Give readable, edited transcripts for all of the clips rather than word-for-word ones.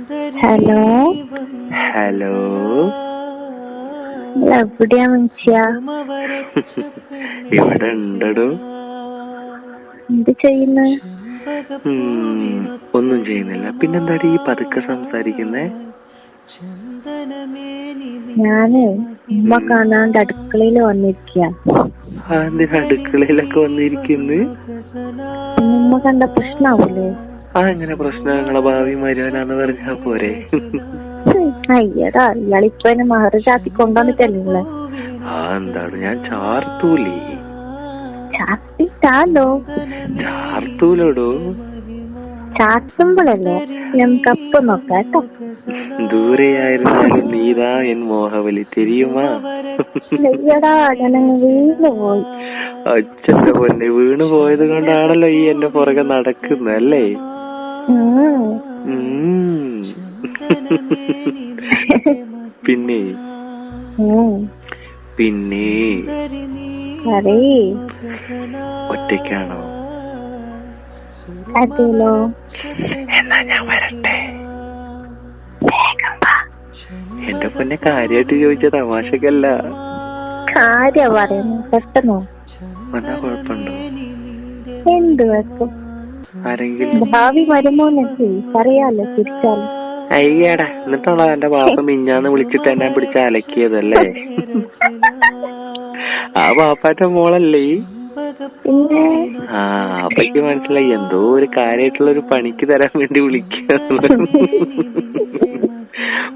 Hello hello. എവിടെയാ മനുഷ്യ? ഇവിടെ ഉണ്ടടോ. എന്ത് ചെയ്യുന്നു? ഒന്നും ചെയ്യുന്നില്ല. പിന്നെന്താടി ഈ പതുക്കെ സംസാരിക്കുന്നേ? ഞാന് ഉമ്മ കാണാണ്ട് അടുക്കളയിൽ വന്നിരിക്ക. എന്തിനാ അടുക്കളയിലൊക്കെ വന്നിരിക്കുന്നു? ഉമ്മ കണ്ട പ്രശ്നാവൂലേ? അങ്ങനെ പ്രശ്നങ്ങളെ ഭാവി മരുവനാന്ന് പറഞ്ഞാ പോരെ? അയ്യടാ, ഇയാളിപ്പോ എന്നെ മഹർ ചാത്തി കൊണ്ടുവന്നിട്ടല്ലേ? എന്താണ് ഞാൻ ചാർത്തൂലേ? ചാത്തിട്ടാലോ? ചാർത്തൂലോടോ. ചാത്തുമ്പോഴല്ലേ നമുക്ക് നോക്കാട്ടോ. ദൂരെയായിരുന്നാലും നീതാ എൻ മോഹവലി തെരിയുമാ? അയ്യടാ, ഞാനങ്ങ് വീണ് പോയി. അച്ഛന്റെ പൊന്നെ, വീണ് പോയത് കൊണ്ടാണല്ലോ ഈ എന്റെ പുറകെ നടക്കുന്നല്ലേ? പിന്നെ പിന്നെ ഒറ്റയ്ക്കാണോ? അതെല്ലോ. എന്നാ ഞാൻ വരട്ടെ. എന്റെ പൊന്നെ, കാര്യമായിട്ട് ചോദിച്ച തമാശക്കല്ല. കാര്യം പറയുന്നു, പെട്ടെന്നോ? എന്നാ കുഴപ്പമുണ്ടോ? എന്ത് വെക്കും? ആരെങ്കിലും ഭാവി വരുമോന്നല്ലേ പറയാലോ, തിരിച്ചാലോ. അയ്യടാ, എന്നിട്ടാണോ എന്റെ ബാപ്പ മിഞ്ഞാന്ന് വിളിച്ചിട്ട് എന്നെ പിടിച്ച് അലക്കിയതല്ലേ? ആ ബാപ്പാന്റെ മോളല്ലേ? പിന്നെ അപ്പക്ക് മനസ്സിലായി എന്തോ ഒരു കാര്യമായിട്ടുള്ള ഒരു പണിക്ക് തരാൻ വേണ്ടി വിളിക്കുക.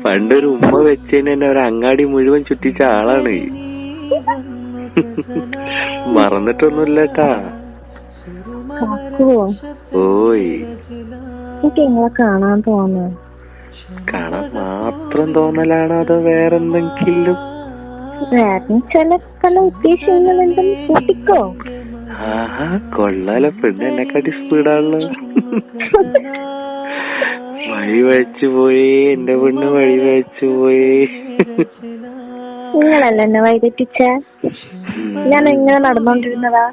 പണ്ടൊരു ഉമ്മ വെച്ചതിന് തന്നെ ഒരു അങ്ങാടി മുഴുവൻ ചുറ്റിച്ച ആളാണ്. മറന്നിട്ടൊന്നുമില്ലട്ടാ. ഓയ്, എനിക്ക് നിങ്ങളെ കാണാൻ തോന്നുന്നു. കാണാൻ മാത്രം തോന്നലാണോ അതോ വേറെന്തെങ്കിലും? വേറെ ചില പല ഉദ്ദേശങ്ങളുണ്ടെന്ന് കൂട്ടിക്കോ. കൊള്ളാലോ, പെണ്ണ് എന്നെക്കാട്ടി സ്പീഡാണല്ലോ. വഴി വഴിച്ചു പോയി എന്റെ പെണ്ണ്, വഴി വഴിച്ചു പോയി. നിങ്ങളല്ല എന്നെ വഴിതെറ്റിച്ച. ഞാൻ എങ്ങനെ നടന്നോണ്ടിരുന്നതാ?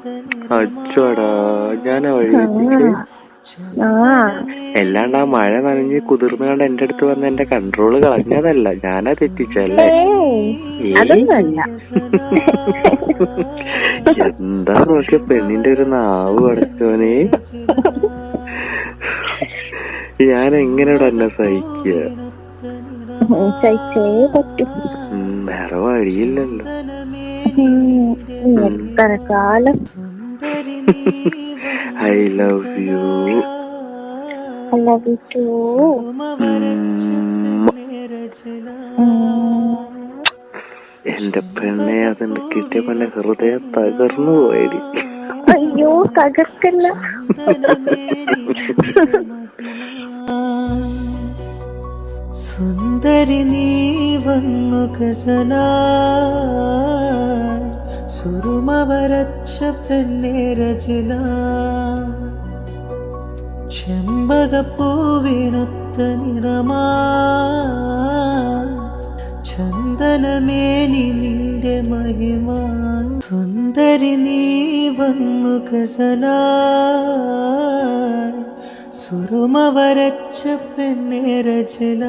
അച്ചോടാ, ഞാനാ വഴി വെച്ചിട്ട്. എല്ലാണ്ട് ആ മഴ നനഞ്ഞ് കുതിർന്നു കണ്ട് എന്റെ അടുത്ത് വന്ന് എന്റെ കൺട്രോള് കളഞ്ഞതല്ല, ഞാനാ തെറ്റിച്ചല്ലേ? എന്താ നോക്കിയ പെണ്ണിന്റെ ഒരു നാവ് അടച്ചോനെ. ഞാൻ എങ്ങനെയോടെ എന്നെ സഹിക്കുക? വേറെ വഴിയില്ലല്ലോ. എത്ര കാലം. I love you. I love you too. എന്റെ പെണ്ണെ, അതെന്നെ കിട്ടിയ പെണ്ണെ ഹൃദയം തകർന്നു പോയടി. അയ്യോ, തകർക്കല്ല. സുന്ദരി നീ വന്നു ഗസലായി, സുറുമ വരച്ച പെണ്ണേ രചന, ചെമ്പകപ്പൂവിനൊത്ത നിറമാ, ചന്ദനമേനി നിന്റെ മഹിമ. സുന്ദരി നീ വന്നു ഗസലായി, സുറുമ വരച്ച പെണ്ണേ രചന.